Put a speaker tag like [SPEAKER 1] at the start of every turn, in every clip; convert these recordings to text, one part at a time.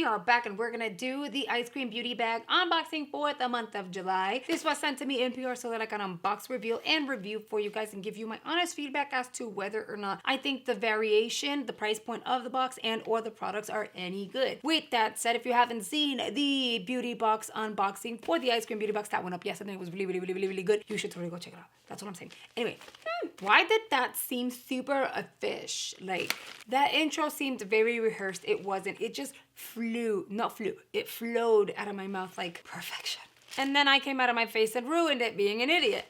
[SPEAKER 1] we are back and we're gonna do the ice cream beauty bag unboxing for the month of July. This was sent to me in PR so that I can unbox, reveal, and review for you guys and give you my honest feedback as to whether or not I think the variation, the price point of the box, and or the products are any good. With that said, if you haven't seen the beauty box unboxing for the ice cream beauty box that went up yesterday, it was really good. You should totally go check it out. That's what I'm saying. Anyway, why did that seem super a fish? Like, that intro seemed very rehearsed. It wasn't. It just it flowed out of my mouth like perfection. And then I came out of my face and ruined it being an idiot.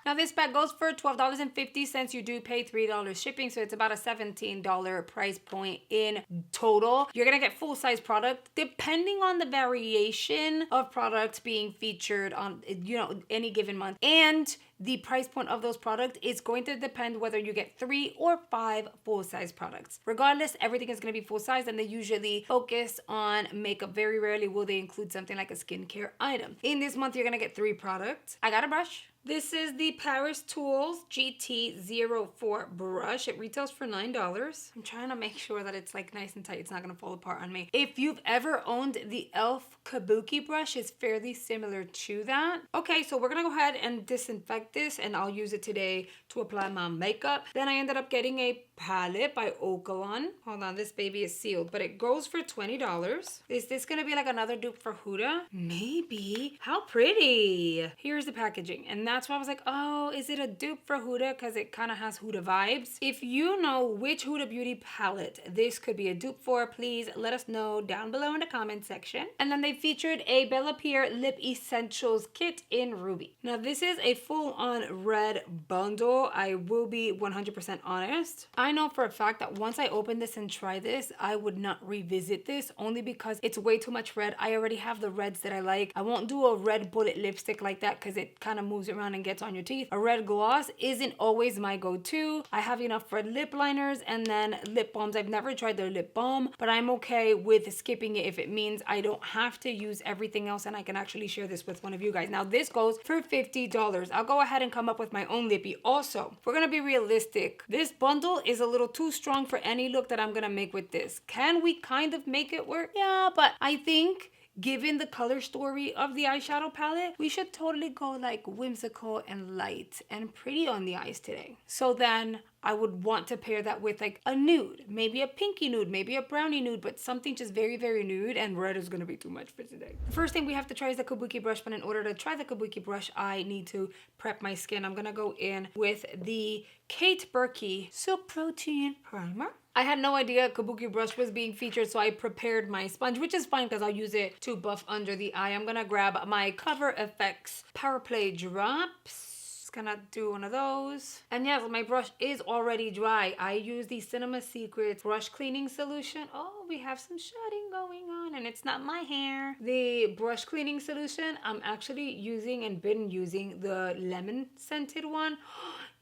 [SPEAKER 1] Now this bag goes for $12.50. You do pay $3 shipping, so it's about a $17 price point in total. You're gonna get full-size product depending on the variation of products being featured on, you know, any given month. And the price point of those products is going to depend whether you get 3 or 5 full-size products. Regardless, everything is going to be full-size, and they usually focus on makeup. Very rarely will they include something like a skincare item. In this month, you're going to get 3 products. I got a brush. This is the Paris Tools GT04 brush. It retails for $9. I'm trying to make sure that it's like nice and tight. It's not gonna fall apart on me. If you've ever owned the e.l.f. Kabuki brush, it's fairly similar to that. Okay, so we're gonna go ahead and disinfect this, and I'll use it today to apply my makeup. Then I ended up getting a palette by Okalon. Hold on, this baby is sealed, but it goes for $20. Is this gonna be like another dupe for Huda? Maybe. How pretty. Here's the packaging, and that's why I was like, oh, is it a dupe for Huda? Because it kind of has Huda vibes. If you know which Huda Beauty palette this could be a dupe for, please let us know down below in the comment section. And then they featured a Bella Pierre Lip Essentials kit in Ruby. Now this is a full-on red bundle. I will be 100% honest. I know for a fact that once I open this and try this, I would not revisit this, only because it's way too much red. I already have the reds that I like. I won't do a red bullet lipstick like that because it kind of moves around and gets on your teeth. A red gloss isn't always my go-to. I have enough red lip liners and then lip balms. I've never tried their lip balm, but I'm okay with skipping it if it means I don't have to use everything else and I can actually share this with one of you guys. Now this goes for $50. I'll go ahead and come up with my own lippy. Also, if we're gonna be realistic, this bundle is a little too strong for any look that I'm gonna make with this. Can we kind of make it work? Yeah, but I think given the color story of the eyeshadow palette, we should totally go like whimsical and light and pretty on the eyes today. So then I would want to pair that with like a nude, maybe a pinky nude, maybe a brownie nude, but something just very nude, and red is gonna be too much for today. First thing we have to try is the Kabuki brush, but in order to try the Kabuki brush, I need to prep my skin. I'm gonna go in with the Kate Berkey Silk Protein Primer. I had no idea Kabuki brush was being featured, so I prepared my sponge, which is fine because I'll use it to buff under the eye. I'm gonna grab my Cover FX Power Play drops. Gonna do one of those. And yes, my brush is already dry. I use the Cinema Secrets brush cleaning solution. Oh, we have some shedding going on, and it's not my hair. The brush cleaning solution, I'm actually using and been using the lemon scented one.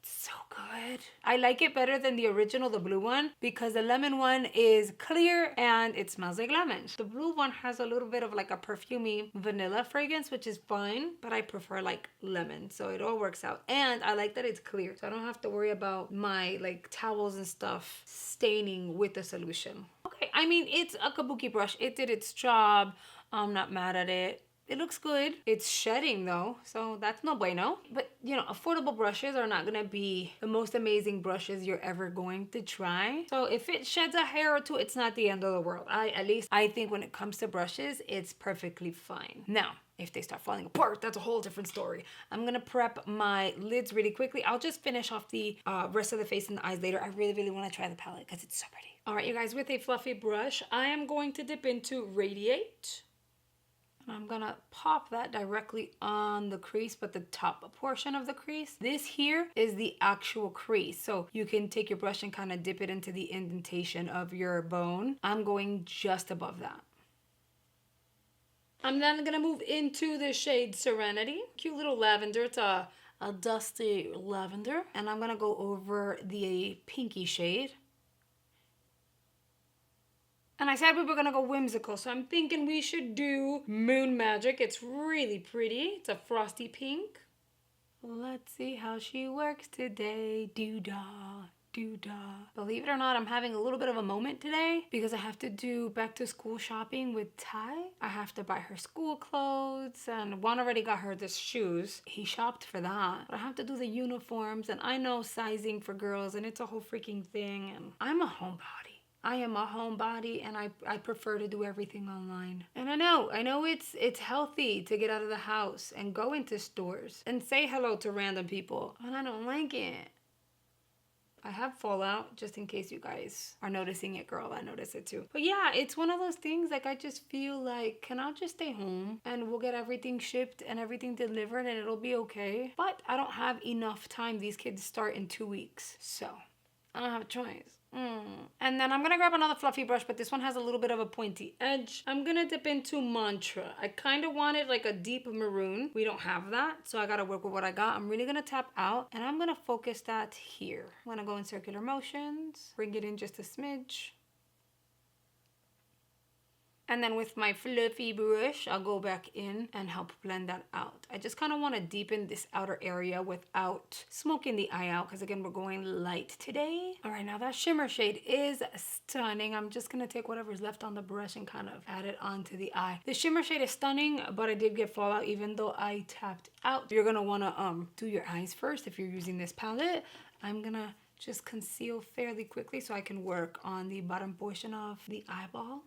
[SPEAKER 1] So good. I like it better than the original, the blue one, because the lemon one is clear and it smells like lemon. The blue one has a little bit of like a perfumey vanilla fragrance, which is fine, but I prefer like lemon, so it all works out. And I like that it's clear, so I don't have to worry about my like towels and stuff staining with the solution. Okay, I mean, it's a Kabuki brush. It did its job. I'm not mad at it. It looks good. It's shedding though, so that's no bueno. But you know, affordable brushes are not gonna be the most amazing brushes you're ever going to try. So if it sheds a hair or two, it's not the end of the world. At least I think when it comes to brushes, it's perfectly fine. Now, if they start falling apart, that's a whole different story. I'm gonna prep my lids really quickly. I'll just finish off the rest of the face and the eyes later. I really wanna try the palette because it's so pretty. All right, you guys, with a fluffy brush, I am going to dip into Radiate. I'm gonna pop that directly on the crease, but the top portion of the crease. This here is the actual crease. So you can take your brush and kind of dip it into the indentation of your bone. I'm going just above that. I'm then gonna move into the shade Serenity. Cute little lavender. It's a dusty lavender. And I'm gonna go over the pinky shade. And I said we were gonna go whimsical, so I'm thinking we should do Moon Magic. It's really pretty. It's a frosty pink. Let's see how she works today. Doo-dah, Believe it or not, I'm having a little bit of a moment today because I have to do back to school shopping with Ty. I have to buy her school clothes, and Juan already got her the shoes. He shopped for that. But I have to do the uniforms, and I know sizing for girls, and it's a whole freaking thing. And I'm a homebody. I am a homebody, and I prefer to do everything online. And I know it's healthy to get out of the house and go into stores and say hello to random people, and I don't like it. I have fallout, just in case you guys are noticing it, girl. I notice it too. But yeah, it's one of those things, like, I just feel like, can I just stay home and we'll get everything shipped and everything delivered and it'll be okay? But I don't have enough time. These kids start in 2 weeks, so I don't have a choice. And then I'm gonna grab another fluffy brush, but this one has a little bit of a pointy edge. I'm gonna dip into Mantra. I kind of wanted like a deep maroon. We don't have that, so I gotta work with what I got. I'm really gonna tap out, and I'm gonna focus that here. I'm gonna go in circular motions, bring it in just a smidge. And then with my fluffy brush, I'll go back in and help blend that out. I just kind of want to deepen this outer area without smoking the eye out, because again, we're going light today. All right, now that shimmer shade is stunning. I'm just going to take whatever's left on the brush and kind of add it onto the eye. The shimmer shade is stunning, but I did get fallout even though I tapped out. You're going to want to do your eyes first if you're using this palette. I'm going to just conceal fairly quickly so I can work on the bottom portion of the eyeball.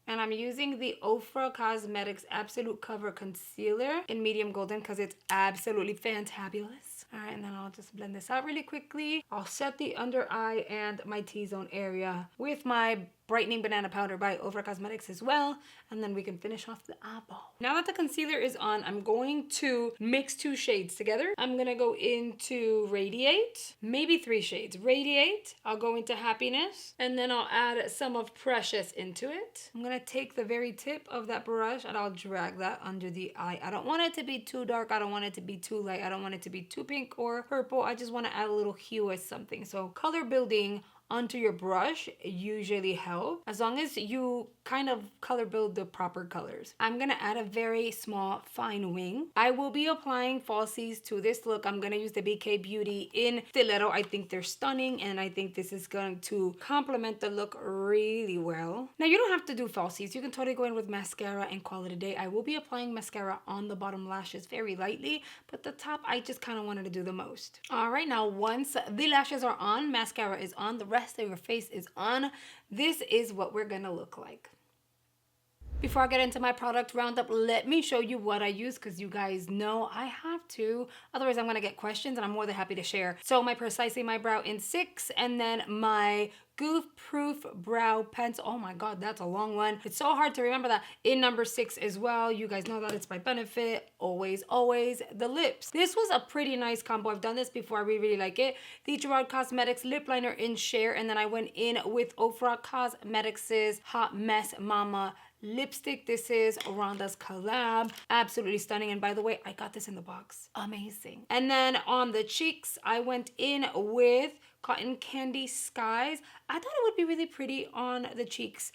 [SPEAKER 1] And I'm using the Ofra Cosmetics Absolute Cover Concealer in medium golden because it's absolutely fantabulous. All right, and then I'll just blend this out really quickly. I'll set the under eye and my T-zone area with my Brightening Banana Powder by Ofra Cosmetics as well. And then we can finish off the eyeball. Now that the concealer is on, I'm going to mix 2 shades together. I'm going to go into Radiate, maybe 3 shades. Radiate, I'll go into Happiness, and then I'll add some of Precious into it. I'm going to take the very tip of that brush and I'll drag that under the eye. I don't want it to be too dark. I don't want it to be too light. I don't want it to be too pink or purple. I just want to add a little hue or something. So color building onto your brush usually help, as long as you kind of color build the proper colors. I'm gonna add a very small fine wing. I will be applying falsies to this look. I'm gonna use the BK Beauty in Stiletto. I think they're stunning, and I think this is going to complement the look really well. Now, you don't have to do falsies. You can totally go in with mascara and call it a day. I will be applying mascara on the bottom lashes very lightly, but the top, I just kind of wanted to do the most. All right, now once the lashes are on, mascara is on, the rest of your face is on, this is what we're gonna look like. Before I get into my product roundup, let me show you what I use, because you guys know I have to. Otherwise, I'm going to get questions, and I'm more than happy to share. So my Precisely My Brow in 6, and then my Goof Proof Brow Pencil. Oh my God, that's a long one. It's so hard to remember that. In number 6 as well. You guys know that it's by Benefit. Always, always the lips. This was a pretty nice combo. I've done this before. I really like it. The Gerard Cosmetics Lip Liner in Share, and then I went in with Ofra Cosmetics' Hot Mess Mama lipstick. This is Rhonda's collab. Absolutely stunning. And by the way, I got this in the box. Amazing. And then on the cheeks, I went in with Cotton Candy Skies. I thought it would be really pretty on the cheeks.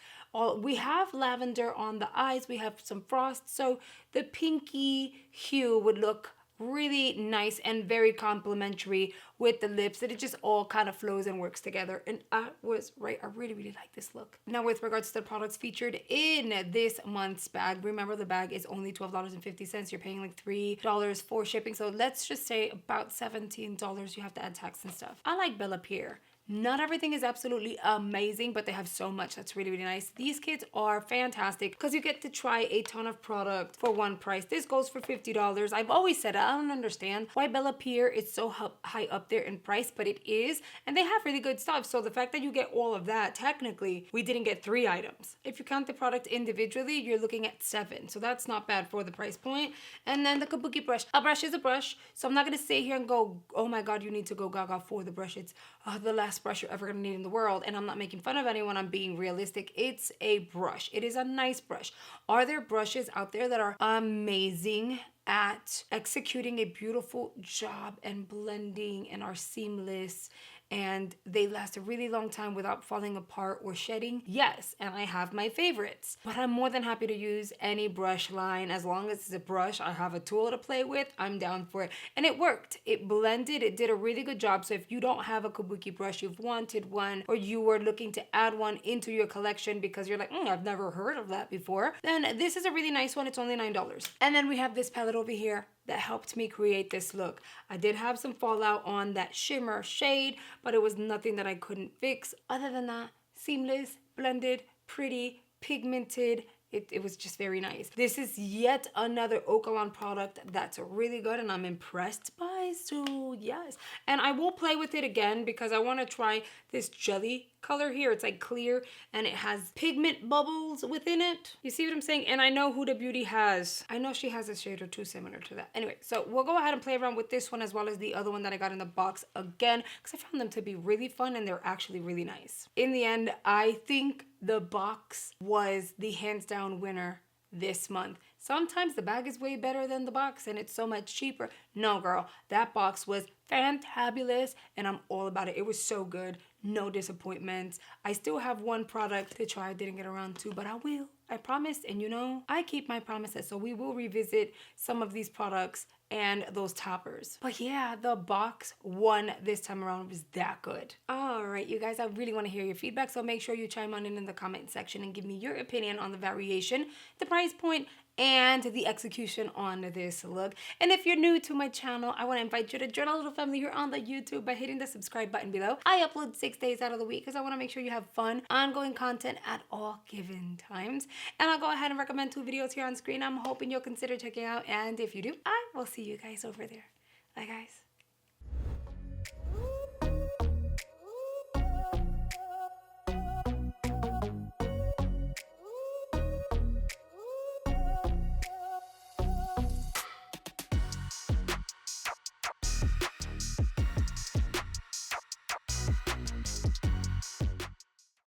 [SPEAKER 1] We have lavender on the eyes. We have some frost. So the pinky hue would look really nice and very complimentary with the lips, that it just all kind of flows and works together. And I was right. I really, really like this look. Now, with regards to the products featured in this month's bag, remember the bag is only $12.50. You're paying like $3 for shipping. So let's just say about $17. You have to add tax and stuff. I like Bella Pierre. Not everything is absolutely amazing, but they have so much that's really, really nice. These kits are fantastic because you get to try a ton of product for one price. This goes for $50. I've always said I don't understand why Bella Pierre is so high up there in price, but it is, and they have really good stuff. So the fact that you get all of that, technically, we didn't get 3 items. If you count the product individually, you're looking at 7. So that's not bad for the price point. And then the Kabuki brush. A brush is a brush, so I'm not gonna sit here and go, oh my God, you need to go gaga for the brush. It's the last brush you're ever gonna need in the world. And I'm not making fun of anyone, I'm being realistic. It's a brush. It is a nice brush. Are there brushes out there that are amazing at executing a beautiful job and blending and are seamless and they last a really long time without falling apart or shedding. Yes, and I have my favorites, but I'm more than happy to use any brush line. As long as it's a brush, I have a tool to play with, I'm down for it. And it worked. It blended. It did a really good job. So if you don't have a kabuki brush, you've wanted one, or you were looking to add one into your collection because you're like, I've never heard of that before, then this is a really nice one. It's only $9. And then we have this palette over here that helped me create this look. I did have some fallout on that shimmer shade, but it was nothing that I couldn't fix. Other than that, seamless, blended, pretty, pigmented. It was just very nice. This is yet another Okalon product that's really good and I'm impressed by, so yes. And I will play with it again because I want to try this jelly color here. It's like clear and it has pigment bubbles within it. You see what I'm saying? And I know Huda Beauty has, I know she has a shade or two similar to that. Anyway, so we'll go ahead and play around with this one as well as the other one that I got in the box again because I found them to be really fun and they're actually really nice. In the end, I think the box was the hands down winner this month. Sometimes the bag is way better than the box and it's so much cheaper. No, girl, that box was fantabulous and I'm all about it. It was so good. No disappointments. I still have one product to try I didn't get around to, but I will. I promise. And you know, I keep my promises. So we will revisit some of these products and those toppers. But yeah, the box won this time around. It was that good. All right, you guys, I really want to hear your feedback. So make sure you chime on in the comment section and give me your opinion on the variation, the price point, and the execution on this look. And if you're new to my channel, I want to invite you to join our little family here on the YouTube by hitting the subscribe button below. I upload 6 days out of the week because I want to make sure you have fun, ongoing content at all given times. And I'll go ahead and recommend 2 videos here on screen I'm hoping you'll consider checking out. And if you do, I will see you guys over there. Bye, guys.